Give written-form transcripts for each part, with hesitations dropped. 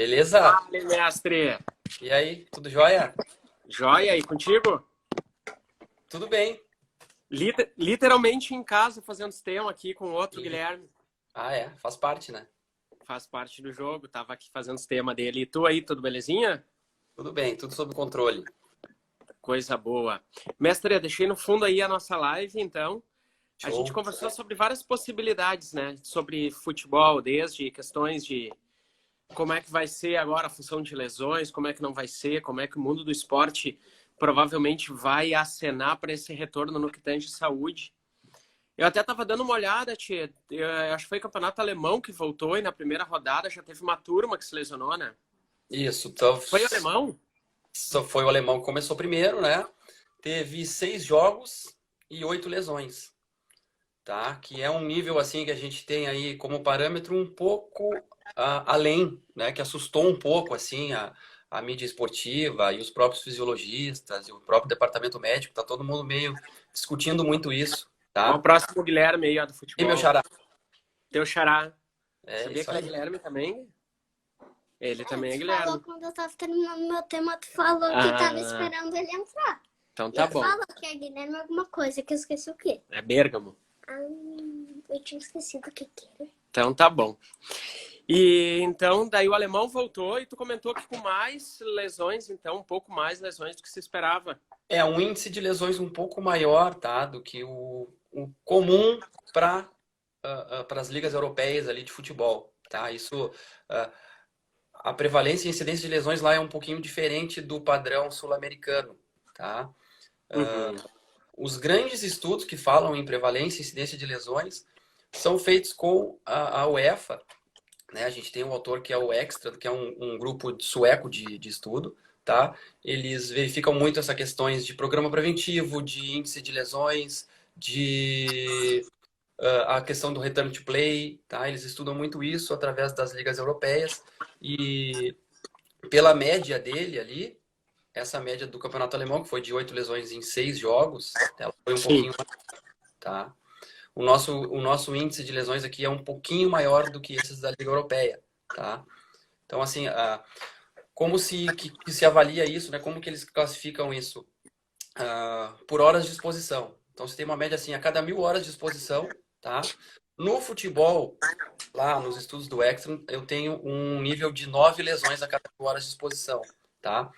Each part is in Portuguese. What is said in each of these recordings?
Beleza? Fala, mestre! E aí, tudo jóia? Joia, e contigo? Tudo bem. Literalmente em casa, fazendo tema aqui com outro E- Guilherme. Ah, é, faz parte, né? Faz parte do jogo, tava aqui fazendo os tema dele. E tu aí, tudo belezinha? Tudo bem, tudo sob controle. Coisa boa. Mestre, eu deixei no fundo aí a nossa live, então. A gente Show. conversou sobre várias possibilidades, né? Sobre futebol, desde questões de como é que vai ser agora a função de lesões, como é que não vai ser, como é que o mundo do esporte provavelmente vai acenar para esse retorno no que tange saúde. Eu até estava dando uma olhada, tia. Eu acho que foi o campeonato alemão que voltou e na primeira rodada já teve uma turma que se lesionou, né? Isso, então, Foi o alemão? só foi o alemão que começou primeiro, né? Teve 6 jogos e 8 lesões, tá? Que é um nível, assim, que a gente tem aí como parâmetro um pouco além, né? Que assustou um pouco, assim, a mídia esportiva e os próprios fisiologistas e o próprio departamento médico. Tá todo mundo meio discutindo muito isso, Ó, o tá? próximo Guilherme aí, ó, do E meu futebol. xará? Teu xará. É Sabia isso que ele é aí. Guilherme também? Ele também é Tu falou Guilherme. quando eu tava terminando meu tema, tu falou que tava Ah, esperando ele entrar. então E tá ele bom. falou que é Guilherme alguma coisa, que eu esqueci o quê. É Bérgamo. Ah, eu tinha esquecido o que era. Então tá bom. E então, daí o alemão voltou e tu comentou que com mais lesões, então, um pouco mais lesões do que se esperava. É um índice de lesões um pouco maior, tá? Do que o comum para as ligas europeias ali de futebol, tá? Isso, ah, a prevalência e incidência de lesões lá é um pouquinho diferente do padrão sul-americano, tá? Uhum. Os grandes estudos que falam em prevalência e incidência de lesões são feitos com a UEFA, né? A gente tem um autor que é o Extra, que é um grupo sueco de estudo, tá? Eles verificam muito essas questões de programa preventivo, de índice de lesões, de a questão do return to play, tá? Eles estudam muito isso através das ligas europeias e pela média dele ali, essa média do campeonato alemão, que foi de 8 lesões em 6 jogos, ela foi um Sim. pouquinho, tá? O nosso índice de lesões aqui é um pouquinho maior do que esses da Liga Europeia, tá? Então, assim, como que se avalia isso, né? Como que eles classificam isso? Por horas de exposição. Então, você tem uma média assim, a cada 1.000 horas de exposição, tá? No futebol, lá nos estudos do Exxon, eu tenho um nível de 9 lesões a cada 1.000 horas de exposição, tá?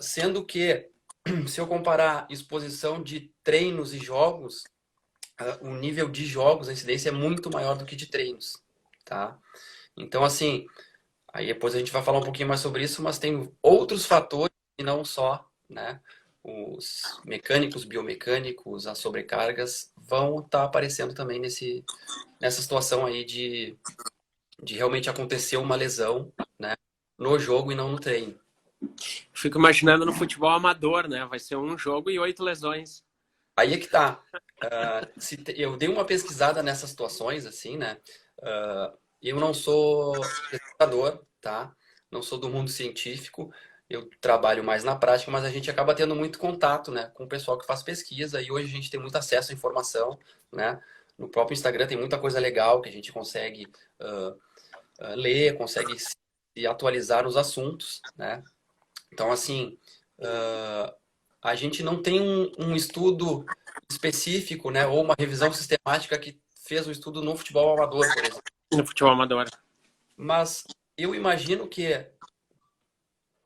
Sendo que, se eu comparar exposição de treinos e jogos, o nível de jogos, a incidência é muito maior do que de treinos, tá? Então, assim, aí depois a gente vai falar um pouquinho mais sobre isso, mas tem outros fatores e não só, né? Os mecânicos, biomecânicos, as sobrecargas vão estar aparecendo também nessa situação aí de realmente acontecer uma lesão, né? No jogo e não no treino. Fico imaginando no futebol amador, né? Vai ser um jogo e 8 lesões. Aí é que tá. Eu dei uma pesquisada nessas situações, assim, né? Eu não sou pesquisador, tá? Não sou do mundo científico. Eu trabalho mais na prática, mas a gente acaba tendo muito contato, né, com o pessoal que faz pesquisa e hoje a gente tem muito acesso à informação, né? No próprio Instagram tem muita coisa legal que a gente consegue ler, consegue se atualizar nos assuntos, né? Então, assim, a gente não tem um estudo específico, né, ou uma revisão sistemática que fez o estudo no futebol amador, por exemplo. No futebol amador. Mas eu imagino que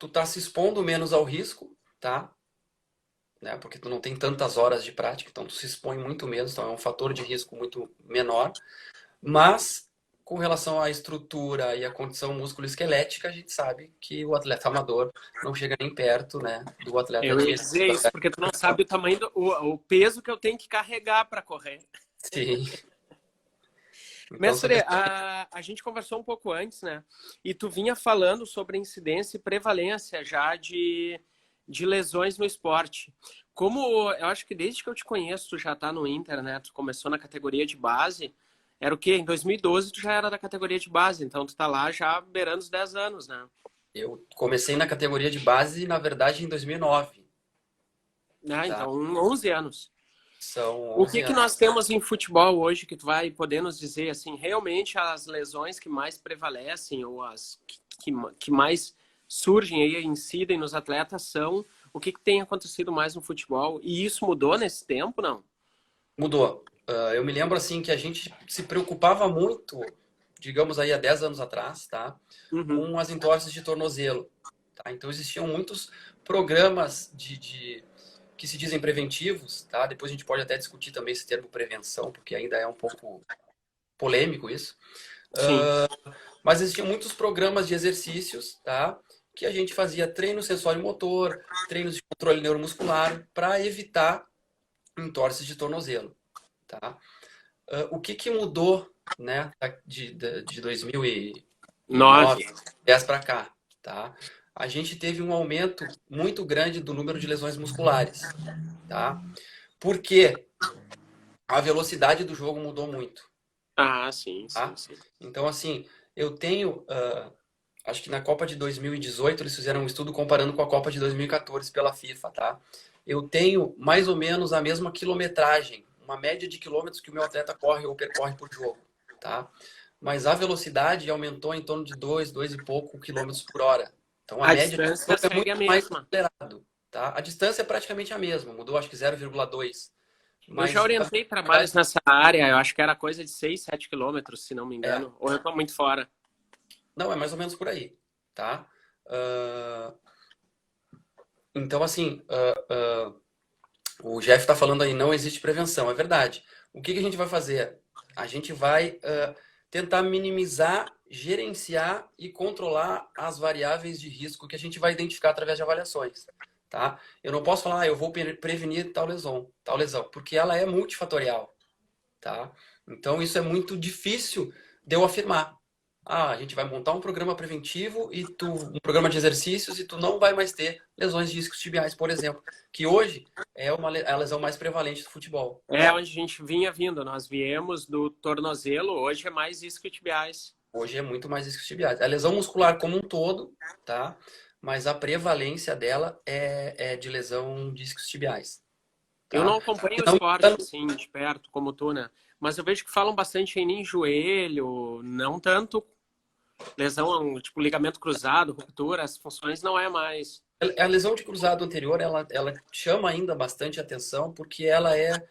tu tá se expondo menos ao risco, tá? Né? Porque tu não tem tantas horas de prática, então tu se expõe muito menos, então é um fator de risco muito menor. Mas com relação à estrutura e à condição musculoesquelética, a gente sabe que o atleta amador não chega nem perto, né, do atleta Eu de ia dizer isso, porque tu não sabe o tamanho o peso que eu tenho que carregar para correr. Sim. Então, são Mestre, a gente conversou um pouco antes, né? E tu vinha falando sobre incidência e prevalência já de lesões no esporte. Como eu acho que desde que eu te conheço, tu já tá no Inter, né? Tu começou na categoria de base. Era o quê? Em 2012 tu já era da categoria de base, então tu tá lá já beirando os 10 anos, né? eu comecei na categoria de base, na verdade, em 2009, Ah, tá? então 11 anos. São O 11 que anos. nós temos em futebol hoje que tu vai poder nos dizer, assim, realmente as lesões que mais prevalecem ou as que que mais surgem aí, incidem nos atletas são o que tem acontecido mais no futebol. E isso mudou nesse tempo, não? Mudou. Eu me lembro assim que a gente se preocupava muito, digamos aí há 10 anos atrás, tá? Uhum. Com as entorses de tornozelo. Tá? Então existiam muitos programas que se dizem preventivos, tá? Depois a gente pode até discutir também esse termo prevenção, porque ainda é um pouco polêmico isso. Sim. Mas existiam muitos programas de exercícios, tá? Que a gente fazia treino sensório-motor, treinos de controle neuromuscular, para evitar entorses de tornozelo, tá? O que mudou, né, de 2009, 10 para cá, tá? A gente teve um aumento muito grande do número de lesões musculares, tá? Porque a velocidade do jogo mudou muito. Ah, sim, Tá? sim. Então, assim, eu tenho, acho que na Copa de 2018 eles fizeram um estudo comparando com a Copa de 2014 pela FIFA, tá? Eu tenho mais ou menos a mesma quilometragem, uma média de quilômetros que o meu atleta corre ou percorre por jogo, tá? Mas a velocidade aumentou em torno de 2 e pouco quilômetros por hora. Então a A média de distância jogo é segue a muito mais mesma. acelerado, tá? A distância é praticamente a mesma, mudou acho que 0,2. Eu já Mas orientei trabalhos nessa área, eu acho que era coisa de 6, 7 quilômetros, se não me é, engano. Ou eu tô muito fora. não, é mais ou menos por aí, tá? Então, assim, o Jeff está falando aí, não existe prevenção, é verdade. O que a gente vai fazer? A gente vai tentar minimizar, gerenciar e controlar as variáveis de risco que a gente vai identificar através de avaliações, tá? Eu não posso falar, eu vou prevenir tal lesão, porque ela é multifatorial, tá? Então, isso é muito difícil de eu afirmar. A gente vai montar um programa preventivo um programa de exercícios e tu não vai mais ter lesões de discos tibiais, por exemplo, que hoje é a lesão mais prevalente do futebol. É onde a gente vinha vindo. Nós viemos do tornozelo, hoje é mais isquiotibiais. Hoje é muito mais discos tibiais. A lesão muscular como um todo, tá? Mas a prevalência dela é de lesão de discos tibiais, Eu tá? não acompanho o Então, esporte assim de perto como tu, né? Mas eu vejo que falam bastante em joelho, não tanto lesão, tipo ligamento cruzado, ruptura, as funções não é mais. a lesão de cruzado anterior, ela chama ainda bastante atenção porque ela é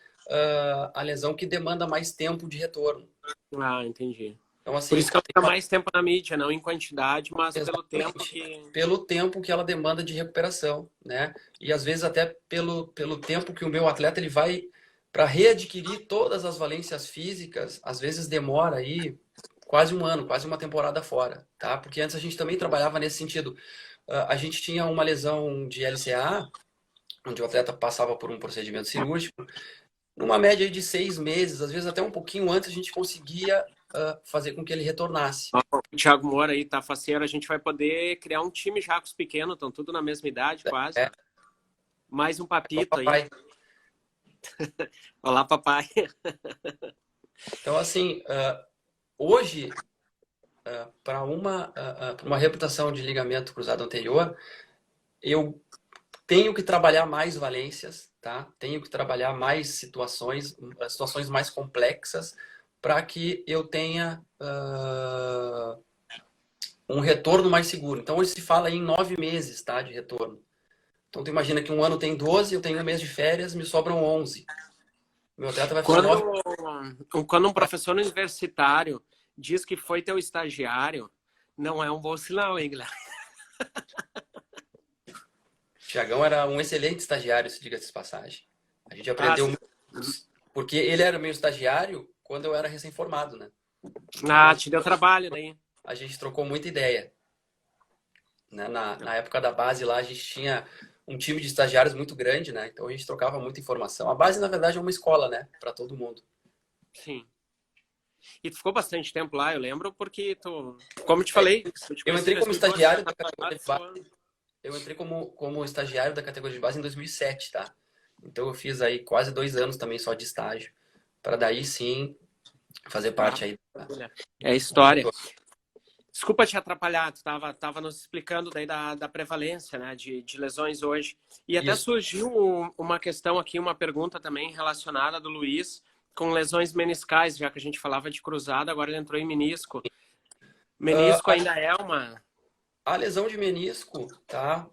a lesão que demanda mais tempo de retorno. Ah, entendi. Então, Por assim, isso que ela fica mais tempo na mídia, não em quantidade, mas pelo tempo exatamente, que... pelo tempo que ela demanda de recuperação, né? E às vezes até pelo tempo que o meu atleta ele vai para readquirir todas as valências físicas, às vezes demora aí quase um ano, quase uma temporada fora, tá? Porque antes a gente também trabalhava nesse sentido. A gente tinha uma lesão de LCA, onde o atleta passava por um procedimento cirúrgico, numa média de 6 meses, às vezes até um pouquinho antes, a gente conseguia fazer com que ele retornasse. O Thiago Moura aí tá faceiro, a gente vai poder criar um time já com os pequenos, estão tudo na mesma idade quase. É. Mais um papito aí. Papai. Olá, papai. Então, assim, hoje, para uma reputação de ligamento cruzado anterior, eu tenho que trabalhar mais valências, tá? Tenho que trabalhar mais situações mais complexas, para que eu tenha um retorno mais seguro. Então, hoje se fala em 9 meses, tá, de retorno. Então, tu imagina que um ano tem 12, eu tenho um mês de férias, me sobram 11. Meu atleta vai ficar 9. Quando um professor universitário diz que foi teu estagiário, não é um bom sinal, hein, Guilherme? Tiagão era um excelente estagiário, se diga-se de passagem. A gente aprendeu muito, porque ele era meu estagiário quando eu era recém-formado, né? Ah, te deu trabalho daí. A gente trocou muita ideia. Né? Na época da base lá, a gente tinha um time de estagiários muito grande, né? Então a gente trocava muita informação. A base, na verdade, é uma escola, né? Para todo mundo. Sim. E tu ficou bastante tempo lá, eu lembro, porque tu, como eu te falei, eu entrei como estagiário da categoria de base. Eu entrei como estagiário da categoria de base em 2007, tá? Então eu fiz aí quase 2 anos também só de estágio, para daí sim fazer parte aí. É história. Desculpa te atrapalhar, tu tava nos explicando daí da prevalência, né, de lesões hoje. E até surgiu uma questão aqui, uma pergunta também relacionada do Luiz com lesões meniscais, já que a gente falava de cruzado, agora ele entrou em menisco. Menisco ainda é uma... A lesão de menisco, tá?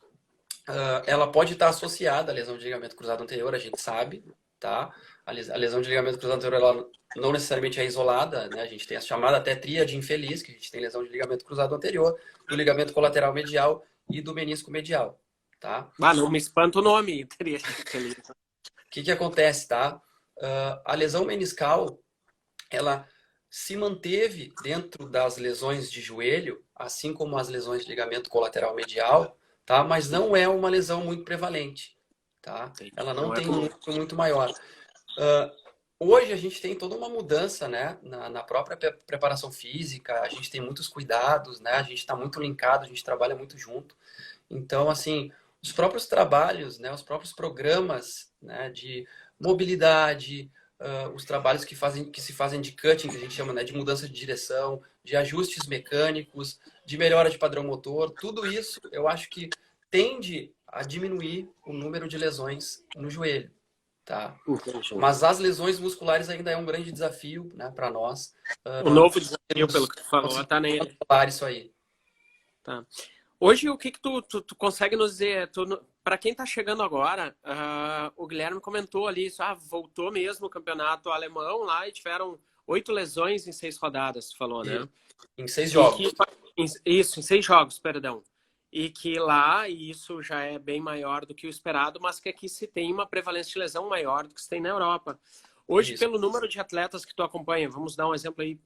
Ela pode estar associada à lesão de ligamento cruzado anterior, a gente sabe, tá? A lesão de ligamento cruzado anterior, ela não necessariamente é isolada, né? A gente tem a chamada até tríade infeliz, que a gente tem lesão de ligamento cruzado anterior, do ligamento colateral medial e do menisco medial, tá? Ah, não me espanta o nome. Teria feliz. O que acontece, tá? A lesão meniscal, ela se manteve dentro das lesões de joelho, assim como as lesões de ligamento colateral medial, tá? Mas não é uma lesão muito prevalente, tá? Ela não tem um número muito maior. Hoje a gente tem toda uma mudança, né, na própria preparação física, a gente tem muitos cuidados, né, a gente está muito linkado, a gente trabalha muito junto. Então, assim, os próprios trabalhos, né, os próprios programas, né, de mobilidade, os trabalhos que se fazem de cutting, que a gente chama, né, de mudança de direção, de ajustes mecânicos, de melhora de padrão motor, tudo isso eu acho que tende a diminuir o número de lesões no joelho, tá? Mas as lesões musculares ainda é um grande desafio, né, para nós. O novo desafio, pelo que tu falou, tá nele. Isso aí. Tá. Hoje, o que tu consegue nos dizer? Para quem está chegando agora, o Guilherme comentou ali, isso, voltou mesmo o campeonato alemão lá e tiveram 8 lesões em 6 rodadas, tu falou, né? Em 6 jogos. Isso, em 6 jogos, perdão. E que lá isso já é bem maior do que o esperado, mas que aqui se tem uma prevalência de lesão maior do que se tem na Europa. Hoje, Isso. pelo número de atletas que tu acompanha, vamos dar um exemplo aí.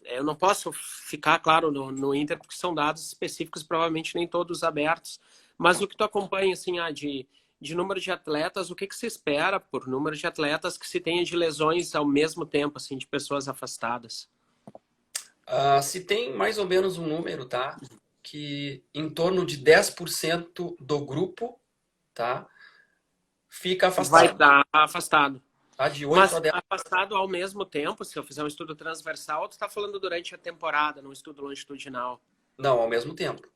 Eu não posso ficar, claro, no Inter, porque são dados específicos, provavelmente nem todos abertos. Mas o que tu acompanha, assim, de número de atletas, o que se espera por número de atletas que se tenha de lesões ao mesmo tempo, assim, de pessoas afastadas? Se tem mais ou menos um número, tá? Que em torno de 10% do grupo, tá? Fica afastado. Vai dar afastado. Tá? De 8 Mas a 10. afastado ao mesmo tempo, se eu fizer um estudo transversal, tu está falando durante a temporada, num estudo longitudinal? Não, ao mesmo tempo.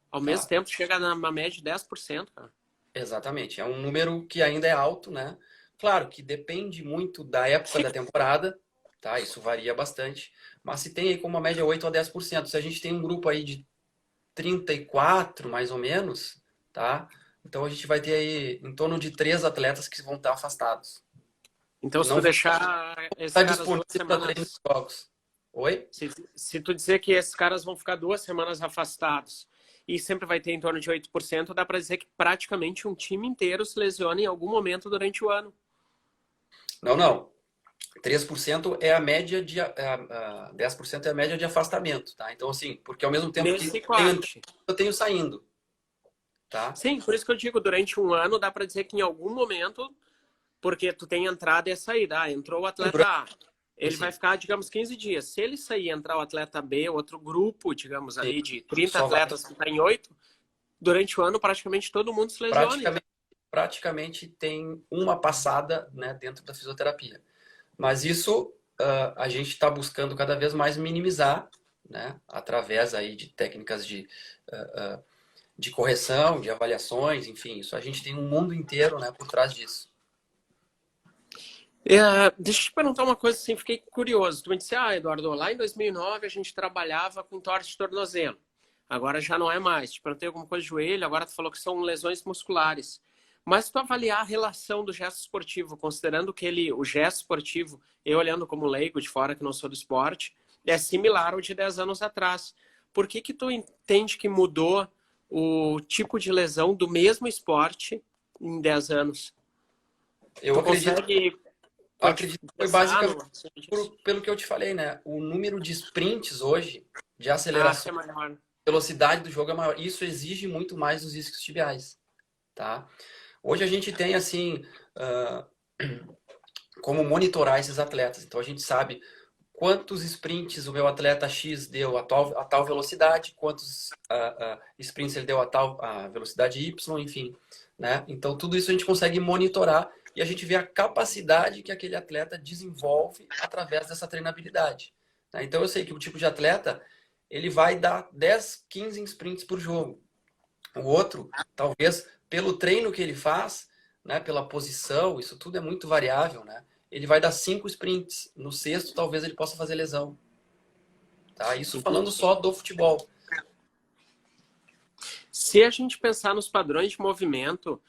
Ao mesmo tempo, chega na média de 10%, cara. Exatamente. É um número que ainda é alto, né? Claro que depende muito da época da temporada, tá? Isso varia bastante. Mas se tem aí como uma média 8 a 10%, se a gente tem um grupo aí de 34, mais ou menos, tá? Então a gente vai ter aí em torno de 3 atletas que vão estar afastados. Então, se tu deixar esses Tá caras 2 disponível para treinos semanas... de jogos. Oi? Se tu dizer que esses caras vão ficar 2 semanas afastados e sempre vai ter em torno de 8%, dá para dizer que praticamente um time inteiro se lesiona em algum momento durante o ano. Não. 3% é a média de... 10% é a média de afastamento, tá? Então, assim, porque ao mesmo tempo eu tenho saindo, tá? Sim, por isso que eu digo, durante um ano dá para dizer que em algum momento, porque tu tem entrada e saída. Entrou o atleta A, ele vai ficar, digamos, 15 dias. Se ele sair e entrar o atleta B, outro grupo, digamos, ali de 30 atletas que está em 8, durante o ano praticamente todo mundo se lesiona. Praticamente tem uma passada, né, dentro da fisioterapia. Mas isso a gente está buscando cada vez mais minimizar, né, através aí de técnicas de correção, de avaliações, enfim, isso a gente tem um mundo inteiro, né, por trás disso. Deixa eu te perguntar uma coisa assim, fiquei curioso. Tu me disse, Eduardo, lá em 2009 a gente trabalhava com entorse de tornozelo. Agora já não é mais. Te perguntei alguma coisa de joelho, agora tu falou que são lesões musculares. Mas se tu avaliar a relação do gesto esportivo, considerando que o gesto esportivo, eu olhando como leigo de fora, que não sou do esporte, é similar ao de 10 anos atrás. Por que tu entende que mudou o tipo de lesão do mesmo esporte em 10 anos? Eu acredito que foi basicamente pelo que eu te falei, né? O número de sprints hoje, de aceleração, velocidade do jogo é maior. Isso exige muito mais dos isquios tibiais, tá? Hoje a gente tem, assim, como monitorar esses atletas. Então a gente sabe quantos sprints o meu atleta X deu a tal velocidade, quantos sprints ele deu a tal velocidade Y, enfim, né? Então tudo isso a gente consegue monitorar e a gente vê a capacidade que aquele atleta desenvolve através dessa treinabilidade, né? Então eu sei que o tipo de atleta, ele vai dar 10, 15 sprints por jogo. O outro, talvez, pelo treino que ele faz, né, pela posição, isso tudo é muito variável, né? Ele vai dar 5 sprints. No sexto, talvez ele possa fazer lesão. Tá? Isso falando só do futebol. Se a gente pensar nos padrões de movimento,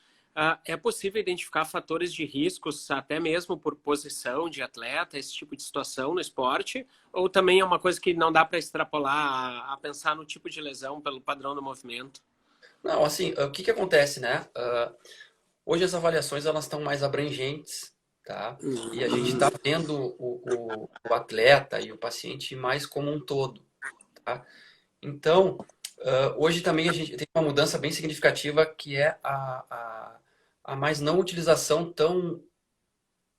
é possível identificar fatores de riscos, até mesmo por posição de atleta, esse tipo de situação no esporte? Ou também é uma coisa que não dá para extrapolar a pensar no tipo de lesão pelo padrão do movimento? Não, assim, o que que acontece, né? Hoje as avaliações elas estão mais abrangentes, tá? E a gente está vendo o atleta e o paciente mais como um todo, tá? Então, hoje também a gente tem uma mudança bem significativa que é a mais não utilização tão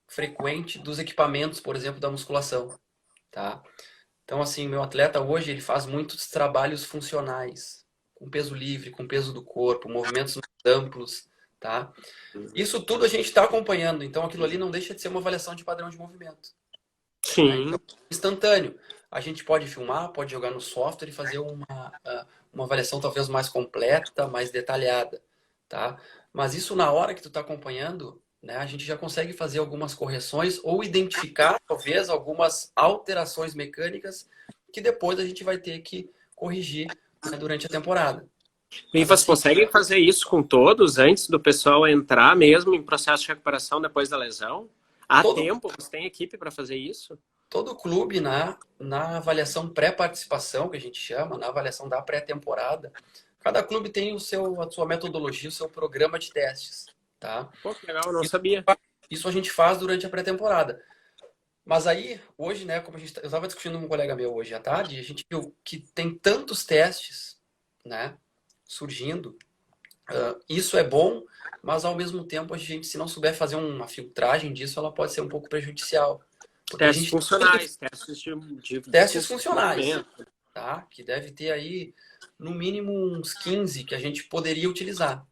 frequente dos equipamentos, por exemplo, da musculação, tá? Então, assim, meu atleta hoje ele faz muitos trabalhos funcionais, com peso livre, com peso do corpo, movimentos mais amplos, tá? Isso tudo a gente está acompanhando, então aquilo ali não deixa de ser uma avaliação de padrão de movimento, né? Sim, Então, instantâneo. A gente pode filmar, pode jogar no software e fazer uma avaliação talvez mais completa, mais detalhada, tá? Mas isso na hora que tu está acompanhando, né, a gente já consegue fazer algumas correções ou identificar talvez algumas alterações mecânicas que depois a gente vai ter que corrigir, né, durante a temporada. e Mas vocês assim, conseguem fazer isso com todos antes do pessoal entrar mesmo em processo de recuperação depois da lesão? Há todo tempo? Você tem equipe para fazer isso? todo clube na avaliação pré-participação, que a gente chama, na avaliação da pré-temporada, cada clube tem a sua metodologia, o seu programa de testes, tá? Pô, que legal, eu não Isso, sabia. isso a gente faz durante a pré-temporada. Mas aí, hoje, né, como eu estava discutindo com um colega meu hoje à tarde, a gente viu que tem tantos testes, né, surgindo. Isso é bom, mas ao mesmo tempo a gente, se não souber fazer uma filtragem disso, ela pode ser um pouco prejudicial. Porque a Testes gente funcionais, testes de testes funcionais, funcionamento. tá? Que deve ter aí no mínimo uns 15 que a gente poderia utilizar.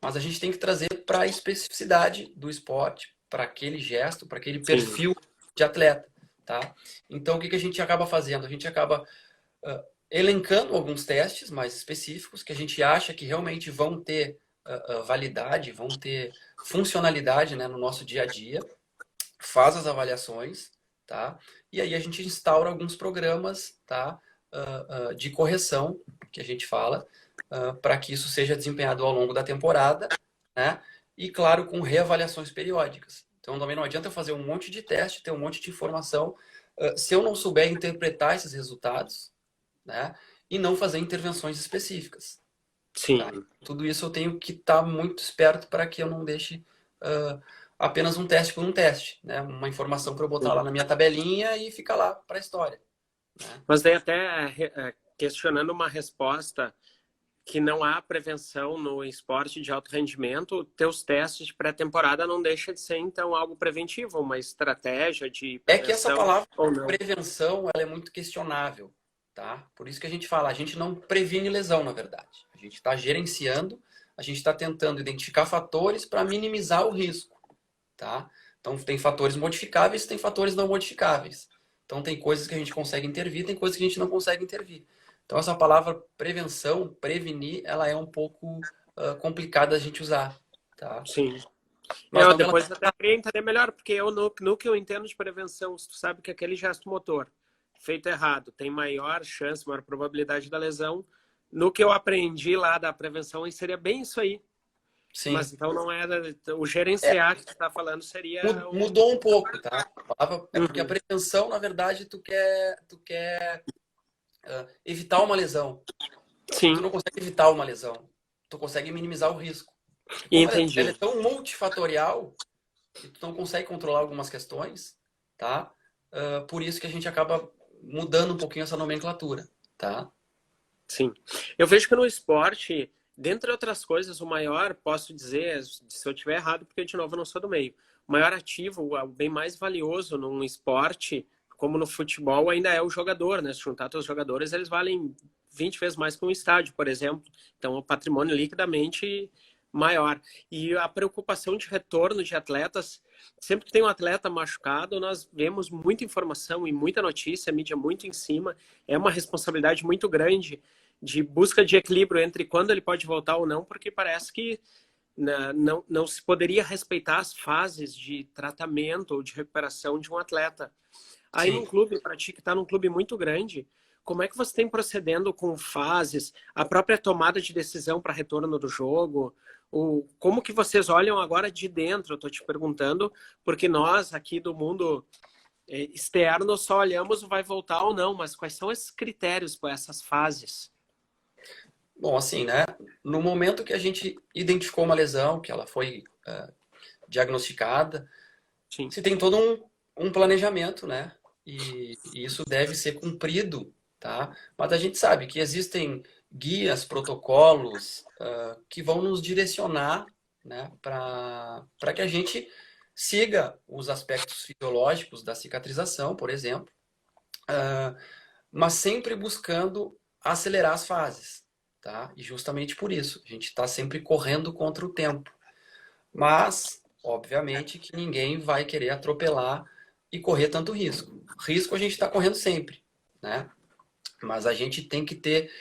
Mas a gente tem que trazer para a especificidade do esporte, para aquele gesto, para aquele Sim, perfil de atleta, tá? Então o que que a gente acaba fazendo? A gente acaba elencando alguns testes mais específicos que a gente acha que realmente vão ter validade, vão ter funcionalidade, né, no nosso dia a dia, faz as avaliações, tá? E aí a gente instaura alguns programas, tá? De correção, que a gente fala, para que isso seja desempenhado ao longo da temporada, né? E claro, com reavaliações periódicas. Então também não adianta eu fazer um monte de teste, ter um monte de informação, se eu não souber interpretar esses resultados, né? E não fazer intervenções específicas. Tá? sim. Tudo isso eu tenho que estar muito esperto para que eu não deixe apenas um teste por um teste, né? Uma informação para eu botar lá na minha tabelinha e ficar lá para a história. Né? Mas daí até questionando uma resposta que não há prevenção no esporte de alto rendimento, teus testes de pré-temporada não deixa de ser, então, algo preventivo, uma estratégia de É que essa prevenção palavra ou não? prevenção ela é muito questionável, tá? Por isso que a gente fala, a gente não previne lesão, na verdade. A gente está gerenciando, a gente está tentando identificar fatores para minimizar o risco, tá? Então tem fatores modificáveis, tem fatores não modificáveis. Então tem coisas que a gente consegue intervir, tem coisas que a gente não consegue intervir. Então essa palavra prevenção, prevenir, ela é um pouco complicada a gente usar, tá? Sim. Mas não que ela... Depois até queria entender melhor, porque eu, no que eu entendo de prevenção, tu sabe que aquele gesto motor feito errado tem maior chance, maior probabilidade da lesão. No que eu aprendi lá da prevenção, seria bem isso aí. Sim. Mas então não era o gerenciar que tu está falando seria Mudou um pouco, tá? A palavra, é porque a prevenção, na verdade, tu quer evitar uma lesão. Sim. Tu não consegue evitar uma lesão. Tu consegue minimizar o risco. Como Entendi. ela é tão multifatorial que tu não consegue controlar algumas questões, tá? Por isso que a gente acaba mudando um pouquinho essa nomenclatura, tá? Sim. Eu vejo que no esporte, dentre outras coisas, o maior, posso dizer, se eu estiver errado, porque de novo eu não sou do meio, o maior ativo, o bem mais valioso num esporte, como no futebol, ainda é o jogador, né? Se juntar todos os jogadores, eles valem 20 vezes mais que um estádio, por exemplo. Então, o patrimônio liquidamente maior. E a preocupação de retorno de atletas, sempre que tem um atleta machucado, nós vemos muita informação e muita notícia, a mídia muito em cima. É uma responsabilidade muito grande de busca de equilíbrio entre quando ele pode voltar ou não, porque parece que não se poderia respeitar as fases de tratamento ou de recuperação de um atleta. Aí Sim. num clube, para ti que está num clube muito grande, como é que você tem procedendo com fases, a própria tomada de decisão para retorno do jogo? Como que vocês olham agora de dentro? Eu estou te perguntando, porque nós aqui do mundo externo só olhamos o vai voltar ou não, mas quais são esses critérios para essas fases? Bom, assim, né? No momento que a gente identificou uma lesão, que ela foi diagnosticada, Sim. se tem todo um planejamento, né? E isso deve ser cumprido, tá? Mas a gente sabe que existem guias, protocolos que vão nos direcionar, né? Para que a gente siga os aspectos fisiológicos da cicatrização, por exemplo, mas sempre buscando acelerar as fases, tá? E justamente por isso, a gente está sempre correndo contra o tempo. Mas, obviamente, que ninguém vai querer atropelar e correr tanto risco. Risco a gente está correndo sempre, né? Mas a gente tem que ter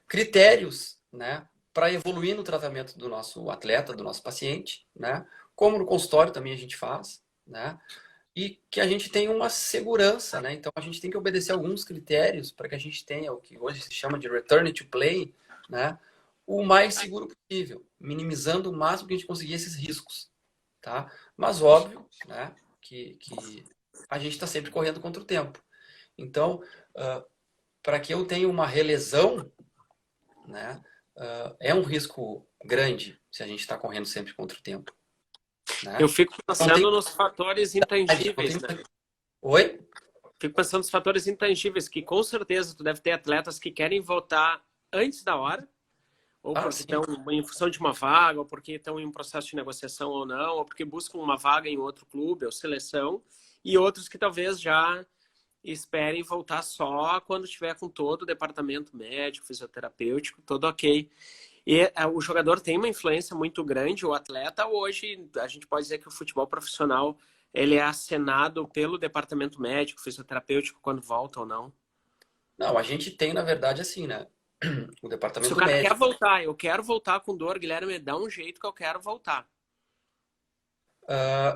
critérios, né, para evoluir no tratamento do nosso atleta, do nosso paciente, né? Como no consultório também a gente faz, né? E que a gente tenha uma segurança, né? Então a gente tem que obedecer alguns critérios para que a gente tenha o que hoje se chama de return to play, né? O mais seguro possível, minimizando o máximo que a gente conseguir esses riscos, tá? Mas óbvio, né, que a gente está sempre correndo contra o tempo. Então, para que eu tenha uma relesão, né, é um risco grande se a gente está correndo sempre contra o tempo. Né? Eu fico pensando tem... nos fatores intangíveis, né? Oi? Fico pensando nos fatores intangíveis, que com certeza tu deve ter atletas que querem voltar antes da hora, ou porque estão em função de uma vaga, ou porque estão em um processo de negociação ou não, ou porque buscam uma vaga em outro clube ou seleção, e outros que talvez já esperem voltar só quando tiver com todo o departamento médico, fisioterapêutico, todo ok. E o jogador tem uma influência muito grande, o atleta hoje, a gente pode dizer que o futebol profissional ele é acenado pelo departamento médico, fisioterapêutico, quando volta ou não? Não, a gente tem, na verdade, assim, né? O departamento Se o cara médico... quer voltar, eu quero voltar com dor, Guilherme, dá um jeito que eu quero voltar.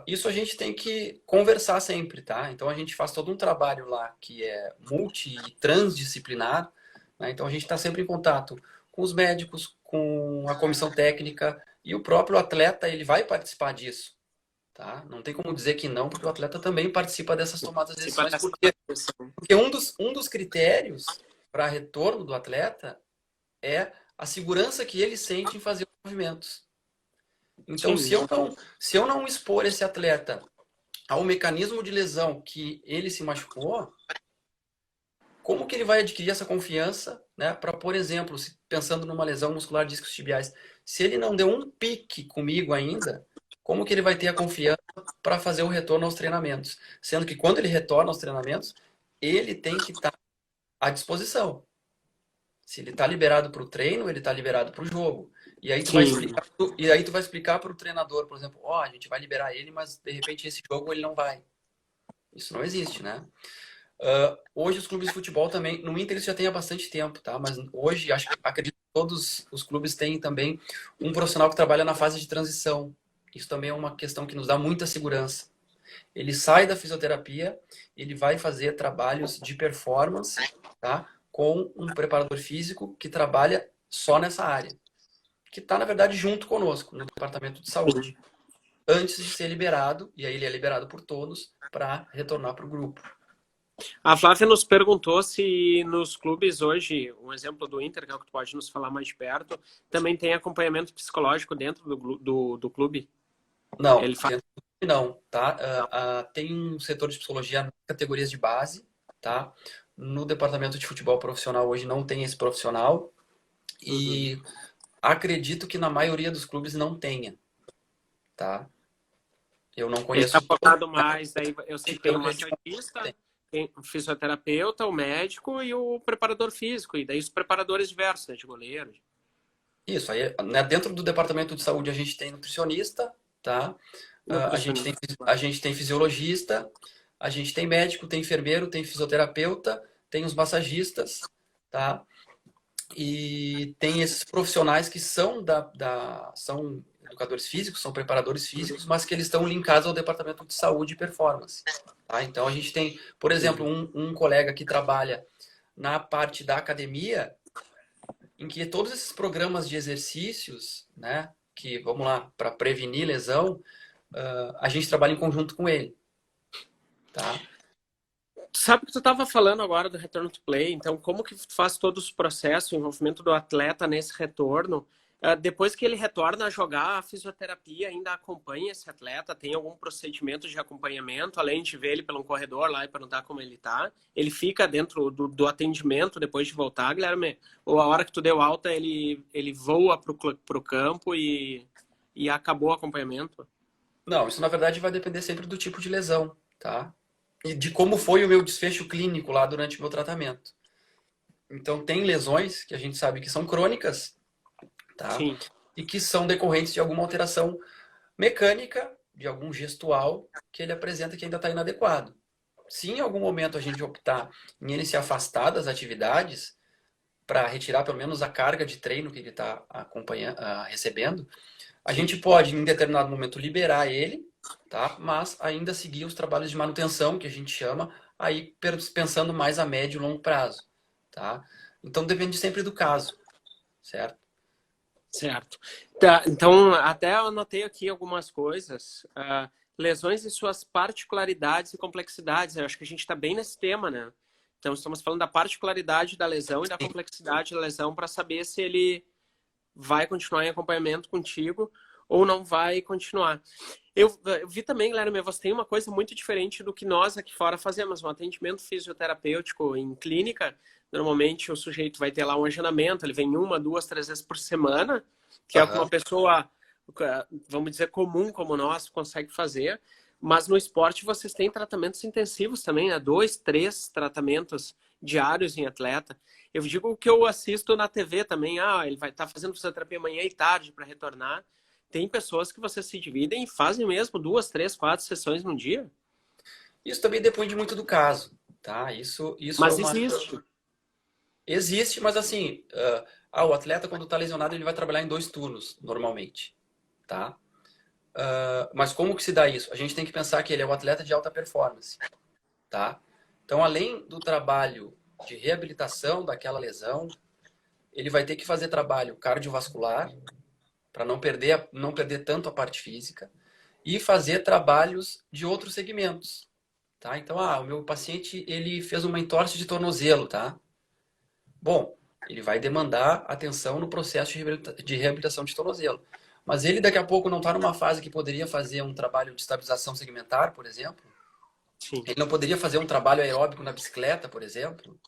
Isso a gente tem que conversar sempre, tá? Então a gente faz todo um trabalho lá que é multi e transdisciplinar, né? Então a gente está sempre em contato com os médicos, com a comissão técnica e o próprio atleta, ele vai participar disso, tá? Não tem como dizer que não, porque o atleta também participa dessas tomadas de decisões, porque um dos critérios para retorno do atleta é a segurança que ele sente em fazer os movimentos. Então, se eu não expor esse atleta ao mecanismo de lesão que ele se machucou, como que ele vai adquirir essa confiança, né? Para, por exemplo, pensando numa lesão muscular de discos tibiais, se ele não deu um pique comigo ainda, como que ele vai ter a confiança para fazer o retorno aos treinamentos? Sendo que quando ele retorna aos treinamentos, ele tem que estar à disposição. Se ele está liberado para o treino, ele está liberado para o jogo. E aí tu vai explicar para o treinador, por exemplo, a gente vai liberar ele, mas de repente esse jogo ele não vai. Isso não existe, né? Hoje os clubes de futebol também, no Inter isso já tem há bastante tempo, tá? Mas hoje acredito que todos os clubes têm também um profissional que trabalha na fase de transição. Isso também é uma questão que nos dá muita segurança. Ele sai da fisioterapia, ele vai fazer trabalhos de performance, tá? Com um preparador físico que trabalha só nessa área, que está, na verdade, junto conosco, no departamento de saúde, antes de ser liberado, e aí ele é liberado por todos, para retornar para o grupo. A Flávia nos perguntou se nos clubes hoje, um exemplo do Inter, que é o que tu pode nos falar mais de perto, também tem acompanhamento psicológico dentro do clube? Não, não, tá? Tem um setor de psicologia nas categorias de base, tá? No departamento de futebol profissional hoje não tem esse profissional e acredito que na maioria dos clubes não tenha, tá? Eu não conheço. Ele está focado mais, daí eu sei que tem o massagista, tem o fisioterapeuta, o médico e o preparador físico, e daí os preparadores diversos, né, de goleiro. Isso, aí, né, dentro do departamento de saúde a gente tem nutricionista, tá? A gente tem fisiologista, a gente tem médico, tem enfermeiro, tem fisioterapeuta, tem os massagistas, tá? E tem esses profissionais que são são educadores físicos, são preparadores físicos, mas que eles estão linkados ao departamento de saúde e performance. Tá? Então a gente tem, por exemplo, um colega que trabalha na parte da academia, em que todos esses programas de exercícios, né, que, vamos lá, para prevenir lesão, a gente trabalha em conjunto com ele, tá? Sabe que tu estava falando agora do retorno to play, então como que tu faz todos os processos, o envolvimento do atleta nesse retorno? Depois que ele retorna a jogar, a fisioterapia ainda acompanha esse atleta? Tem algum procedimento de acompanhamento, além de ver ele pelo corredor lá e perguntar como ele tá? Ele fica dentro do atendimento depois de voltar, Guilherme? Ou a hora que tu deu alta, ele voa pro campo e acabou o acompanhamento? Não, isso na verdade vai depender sempre do tipo de lesão, tá? E de como foi o meu desfecho clínico lá durante o meu tratamento. Então, tem lesões que a gente sabe que são crônicas, tá? Sim. E que são decorrentes de alguma alteração mecânica, de algum gestual que ele apresenta que ainda está inadequado. Se em algum momento a gente optar em ele se afastar das atividades para retirar pelo menos a carga de treino que ele está recebendo, a gente pode, em determinado momento, liberar ele, tá? Mas ainda seguir os trabalhos de manutenção, que a gente chama, aí pensando mais a médio e longo prazo, tá? Então depende sempre do caso, certo? Certo. Tá, então, até eu anotei aqui algumas coisas. Lesões e suas particularidades e complexidades. Eu acho que a gente está bem nesse tema, né? Então, estamos falando da particularidade da lesão e da complexidade da lesão para saber se ele vai continuar em acompanhamento contigo ou não vai continuar. Eu vi também, Guilherme, você tem uma coisa muito diferente do que nós aqui fora fazemos. Um atendimento fisioterapêutico em clínica, normalmente o sujeito vai ter lá um agendamento, ele vem 1, 2, 3 vezes por semana, que é o que uma pessoa, vamos dizer, comum como nós consegue fazer. Mas no esporte vocês têm tratamentos intensivos também, né? 2, 3 tratamentos diários em atleta. Eu digo o que eu assisto na TV também. Ele vai estar fazendo fisioterapia manhã e tarde para retornar. Tem pessoas que vocês se dividem e fazem mesmo 2, 3, 4 sessões num dia? Isso também depende muito do caso, tá? Isso Mas é uma... existe. Existe, mas assim, o atleta quando está lesionado ele vai trabalhar em 2 turnos, normalmente, tá? Mas como que se dá isso? A gente tem que pensar que ele é um atleta de alta performance, tá? Então, além do trabalho de reabilitação daquela lesão, ele vai ter que fazer trabalho cardiovascular para não perder tanto a parte física e fazer trabalhos de outros segmentos, tá? Então, o meu paciente ele fez uma entorse de tornozelo, tá? Bom, ele vai demandar atenção no processo de reabilitação de tornozelo. Mas ele daqui a pouco não está numa fase que poderia fazer um trabalho de estabilização segmentar, por exemplo. Sim. Ele não poderia fazer um trabalho aeróbico na bicicleta, por exemplo.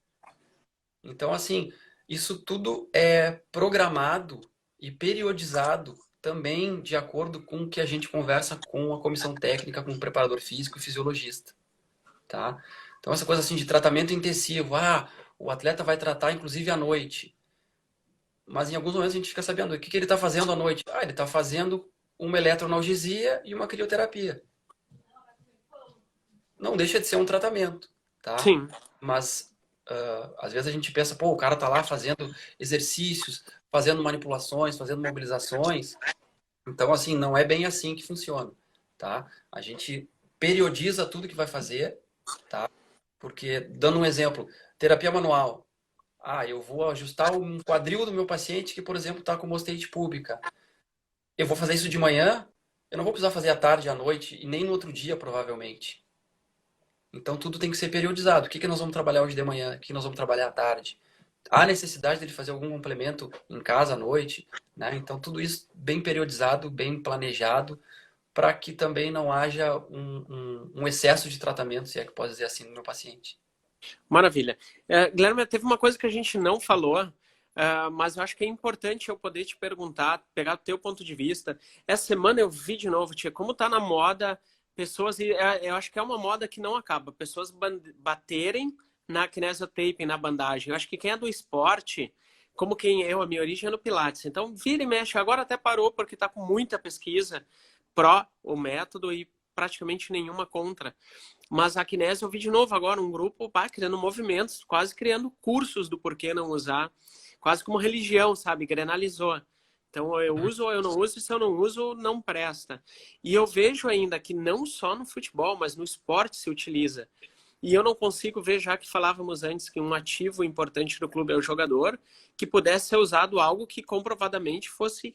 Então, assim, isso tudo é programado e periodizado também de acordo com o que a gente conversa com a comissão técnica, com o preparador físico e fisiologista, tá? Então, essa coisa assim de tratamento intensivo, o atleta vai tratar inclusive à noite. Mas em alguns momentos a gente fica sabendo o que ele está fazendo à noite. Ele está fazendo uma eletroanalgesia e uma crioterapia. Não deixa de ser um tratamento, tá? Sim. Mas às vezes a gente pensa, o cara tá lá fazendo exercícios, fazendo manipulações, fazendo mobilizações. Então, assim, não é bem assim que funciona, tá? A gente periodiza tudo que vai fazer, tá? Porque, dando um exemplo, terapia manual. Eu vou ajustar um quadril do meu paciente que, por exemplo, está com mostite púbica. Eu vou fazer isso de manhã, eu não vou precisar fazer à tarde, à noite e nem no outro dia, provavelmente. Então, tudo tem que ser periodizado. O que nós vamos trabalhar hoje de manhã? O que nós vamos trabalhar à tarde? Há necessidade de fazer algum complemento em casa à noite, né? Então, tudo isso bem periodizado, bem planejado, para que também não haja um excesso de tratamento, se é que pode dizer assim, no meu paciente. Maravilha. Guilherme, teve uma coisa que a gente não falou, mas eu acho que é importante eu poder te perguntar, pegar o teu ponto de vista. Essa semana eu vi de novo, tia, como tá na moda pessoas, e eu acho que é uma moda que não acaba, pessoas baterem na kinesiotaping, na bandagem. Eu acho que quem é do esporte, como a minha origem é no Pilates, então vira e mexe, agora até parou porque tá com muita pesquisa pró o método e praticamente nenhuma contra. Mas a Kinésio eu vi de novo agora um grupo criando movimentos, quase criando cursos do porquê não usar, quase como religião, sabe? Grenalizou. Então, eu uso ou eu não uso, e se eu não uso, não presta. E eu vejo ainda que não só no futebol, mas no esporte se utiliza. E eu não consigo ver, já que falávamos antes que um ativo importante do clube é o jogador, que pudesse ser usado algo que comprovadamente fosse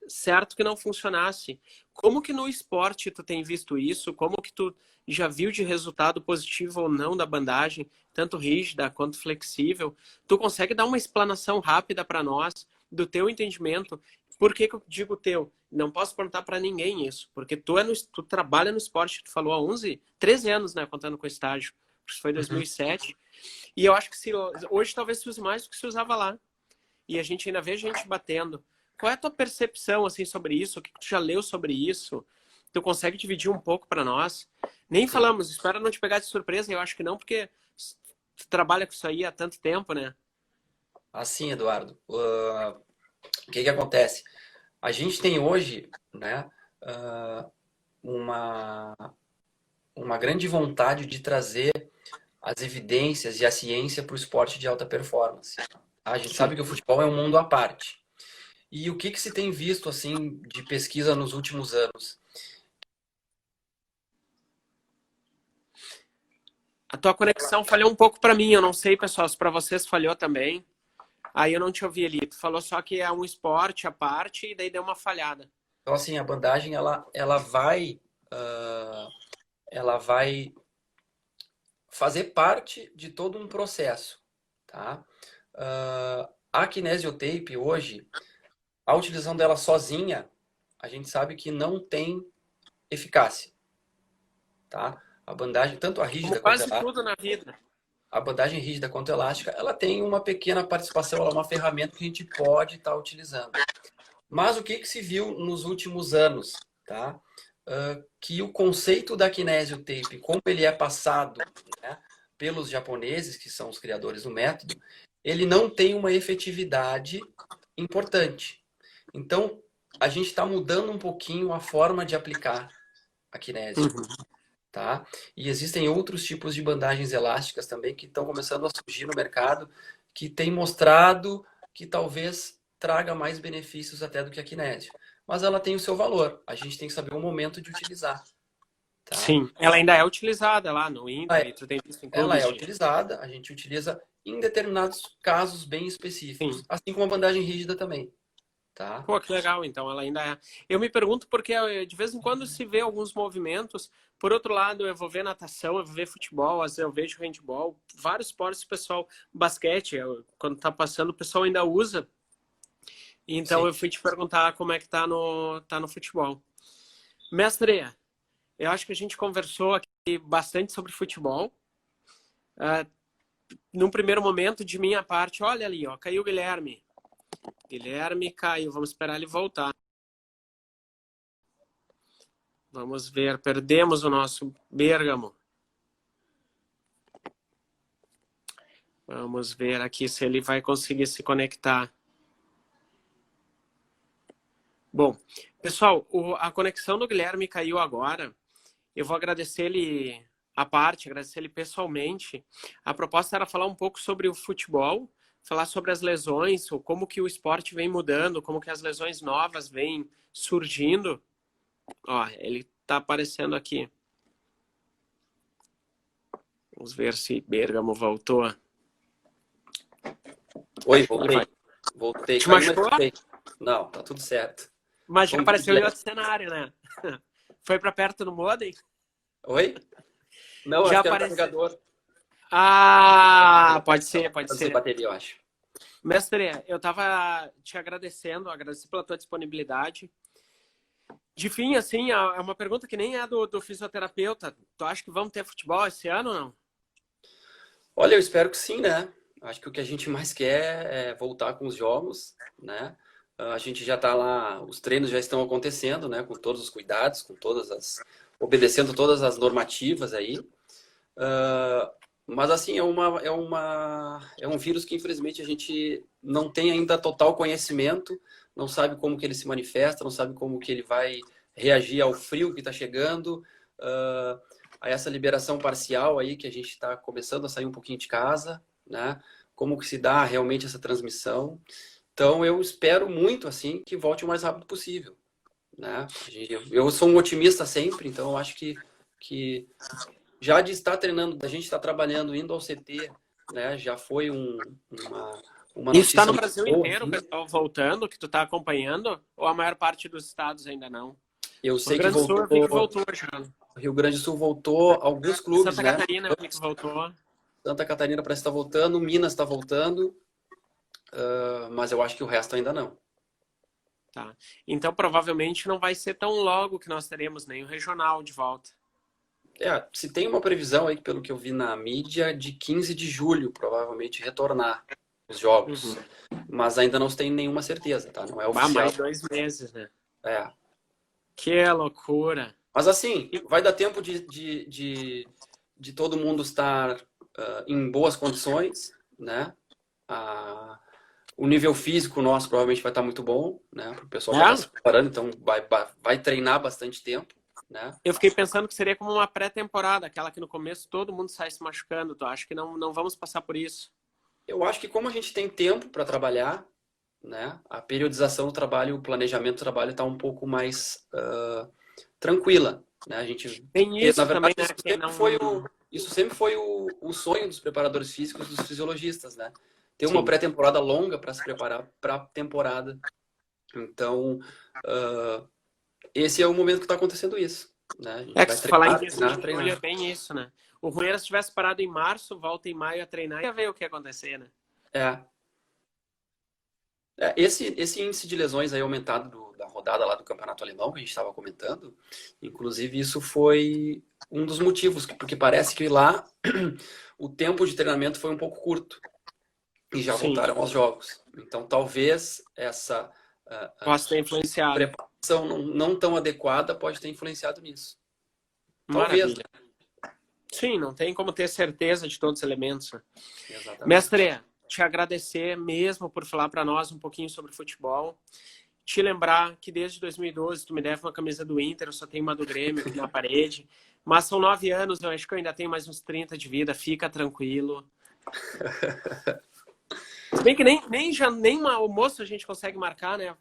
certo que não funcionasse. Como que no esporte tu tem visto isso? Como que tu já viu de resultado positivo ou não da bandagem, tanto rígida quanto flexível? Tu consegue dar uma explanação rápida para nós do teu entendimento? Por que que eu digo teu? Não posso perguntar para ninguém isso, porque tu trabalha no esporte, tu falou há 11, 13 anos, né, contando com o estágio. Isso foi 2007. E eu acho que hoje talvez se use mais do que se usava lá. E a gente ainda vê gente batendo. Qual é a tua percepção assim sobre isso? O que tu já leu sobre isso? Tu consegue dividir um pouco para nós? Nem falamos, espero não te pegar de surpresa, eu acho que não, porque tu trabalha com isso aí há tanto tempo, né? Assim, Eduardo, o que que acontece? A gente tem hoje, né, uma, uma grande vontade de trazer as evidências e a ciência para o esporte de alta performance. A gente sabe que o futebol é um mundo à parte. E o que que se tem visto assim de pesquisa nos últimos anos? A tua conexão falhou um pouco para mim, eu não sei, pessoal, se para vocês falhou também. Aí eu não te ouvi ali. Tu falou só que é um esporte à parte e daí deu uma falhada. Então assim, a bandagem ela vai fazer parte de todo um processo, tá? A kinesiotape hoje, a utilização dela sozinha, a gente sabe que não tem eficácia, tá? A bandagem, tanto a rígida Como quanto quase tudo na vida. a bandagem rígida quanto elástica, ela tem uma pequena participação, ela é uma ferramenta que a gente pode estar utilizando. Mas o que que se viu nos últimos anos, tá? Que o conceito da kinesiotape, como ele é passado, né, pelos japoneses, que são os criadores do método, ele não tem uma efetividade importante. Então, a gente está mudando um pouquinho a forma de aplicar a kinésio, tá? E existem outros tipos de bandagens elásticas também que estão começando a surgir no mercado, que tem mostrado que talvez traga mais benefícios até do que a kinésio. Mas ela tem o seu valor. A gente tem que saber o momento de utilizar. Tá? Sim, ela ainda é utilizada lá no Inter, tu tem visto em Ela clubes é utilizada, a gente utiliza em determinados casos bem específicos. Sim. Assim como a bandagem rígida também. Tá? Pô, que legal, então ela ainda é. Eu me pergunto porque de vez em quando se vê alguns movimentos. Por outro lado, eu vou ver natação, eu vou ver futebol, às vezes eu vejo handball, vários esportes, pessoal, basquete, quando tá passando, o pessoal ainda usa. Então Sim. eu fui te perguntar como é que tá no futebol. Mestre, eu acho que a gente conversou aqui bastante sobre futebol. Num primeiro momento, de minha parte, olha ali, ó, caiu o Guilherme. Guilherme caiu, vamos esperar ele voltar. Vamos ver, perdemos o nosso Bérgamo. Vamos ver aqui se ele vai conseguir se conectar. Bom, pessoal, a conexão do Guilherme caiu agora. Eu vou agradecer ele agradecer ele pessoalmente. A proposta era falar um pouco sobre o futebol, falar sobre as lesões, ou como que o esporte vem mudando, como que as lesões novas vêm surgindo. Ó, ele tá aparecendo aqui. Vamos ver se Bérgamo voltou. Oi, voltei. Voltei. Te machucou? Não, tá tudo certo. Mas já apareceu em outro cenário, né? Foi para perto do modem? Oi? Não, já acho que era apareceu. carregador. Ah, pode ser. Sem bateria, eu acho. Mestre, eu tava te agradecendo pela tua disponibilidade. De fim, assim, é uma pergunta que nem é do fisioterapeuta. Tu acha que vamos ter futebol esse ano ou não? Olha, eu espero que sim, né? Acho que o que a gente mais quer é voltar com os jogos, né? A gente já está lá, os treinos já estão acontecendo, né? Com todos os cuidados, obedecendo todas as normativas aí. Mas assim, é um vírus que infelizmente a gente não tem ainda total conhecimento, não sabe como que ele se manifesta, não sabe como que ele vai reagir ao frio que está chegando, a essa liberação parcial aí que a gente está começando a sair um pouquinho de casa, né? Como que se dá realmente essa transmissão. Então eu espero muito assim que volte o mais rápido possível, né? Eu sou um otimista sempre, então eu acho que já de estar treinando, da gente estar trabalhando, indo ao CT, né? Já foi uma Isso está notícia no muito Brasil boa, inteiro, o assim. pessoal voltando, que tu está acompanhando? Ou a maior parte dos estados ainda não? Eu O sei Rio que Grande do Sul eu vi que voltou, voltou já. Rio Grande do Sul voltou, alguns clubes, Santa né? Catarina eu vi que voltou. Santa Catarina parece estar voltando, Minas está voltando, mas eu acho que o resto ainda não. Tá. Então provavelmente não vai ser tão logo que nós teremos nem o regional de volta. Se tem uma previsão aí, pelo que eu vi na mídia, de 15 de julho, provavelmente, retornar os jogos. Mas ainda não se tem nenhuma certeza, tá? Não é oficial. Mais 2 meses, né? É. Que loucura. Mas assim, vai dar tempo de todo mundo estar em boas condições, né? O nível físico nosso provavelmente vai estar muito bom, né? Para o pessoal já está se preparando, então vai treinar bastante tempo, né? Eu fiquei pensando que seria como uma pré-temporada, aquela que no começo todo mundo sai se machucando. Tu acha que não vamos passar por isso? Eu acho que como a gente tem tempo para trabalhar, né? A periodização do trabalho, o planejamento do trabalho está um pouco mais tranquila, né? A gente tem isso, na verdade, também, né? Isso sempre foi o sonho dos preparadores físicos, dos fisiologistas, né? Ter uma pré-temporada longa para se preparar para a temporada. Então, esse é o momento que está acontecendo isso, né? A gente que vai se falar em treinar, questão de julho é bem isso, né? O ruim era se tivesse parado em março, volta em maio a treinar e ia ver o que ia acontecer, né? Esse índice de lesões aí aumentado da rodada lá do Campeonato Alemão, que a gente estava comentando, inclusive isso foi um dos motivos, porque parece que lá o tempo de treinamento foi um pouco curto e já voltaram aos jogos. Então talvez essa possa ter influenciado. Preparação não tão adequada pode ter influenciado nisso. Maravilha. Talvez. Sim, não tem como ter certeza de todos os elementos. Né? Exatamente. Mestre, te agradecer mesmo por falar para nós um pouquinho sobre futebol. Te lembrar que desde 2012 tu me deve uma camisa do Inter, eu só tenho uma do Grêmio aqui na parede. Mas são 9 anos, eu acho que eu ainda tenho mais uns 30 de vida, fica tranquilo. Se bem que nem um almoço a gente consegue marcar, né?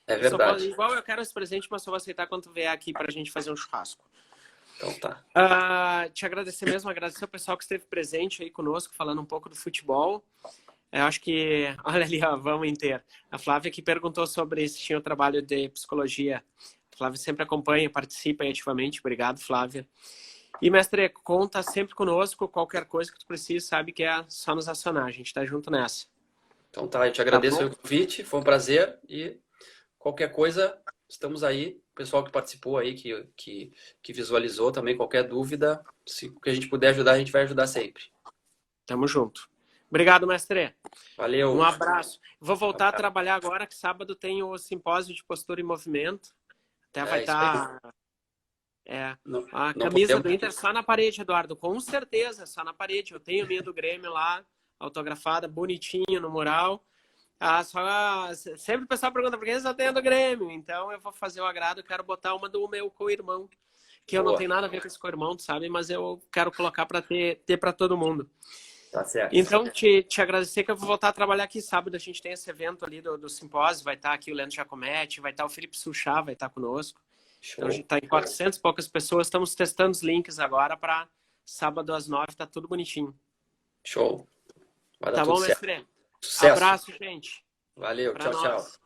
É verdade. Igual eu quero esse presente, mas só vou aceitar quando tu vier aqui pra gente fazer um churrasco. Então tá. Te agradecer mesmo, agradecer ao pessoal que esteve presente aí conosco, falando um pouco do futebol. Eu acho que, olha ali, ó, vamos inteiro. A Flávia que perguntou sobre se tinha o trabalho de psicologia. A Flávia sempre acompanha, participa ativamente. Obrigado, Flávia. E, mestre, conta sempre conosco. Qualquer coisa que tu precise, sabe que é só nos acionar. A gente tá junto nessa. Então tá, eu te agradeço pelo convite. Foi um prazer. E qualquer coisa, estamos aí. O pessoal que participou aí, que visualizou também, qualquer dúvida, se que a gente puder ajudar, a gente vai ajudar sempre. Tamo junto. Obrigado, mestre. Valeu. Um abraço. Vou voltar a trabalhar agora, que sábado tem o simpósio de postura e movimento. Até vai estar a camisa do Inter só na parede, Eduardo. Com certeza, só na parede. Eu tenho a minha do Grêmio lá, autografada, bonitinho no mural. Sempre o pessoal pergunta por que só tem a do Grêmio. Então eu vou fazer o agrado, eu quero botar uma do meu co-irmão. Que eu não tenho nada a ver com esse co-irmão, tu sabe? Mas eu quero colocar para ter para todo mundo. Tá certo. Então, te agradecer que eu vou voltar a trabalhar aqui sábado. A gente tem esse evento ali do simpósio. Vai estar aqui o Leandro Giacometti, vai estar o Felipe Suchá, vai estar conosco. Show. Então, a gente está em 400 e poucas pessoas. Estamos testando os links agora para sábado às 9. Tá tudo bonitinho. Show. Vai dar tudo bom, mestre? Sucesso. Abraço, gente. Valeu. Tchau, tchau.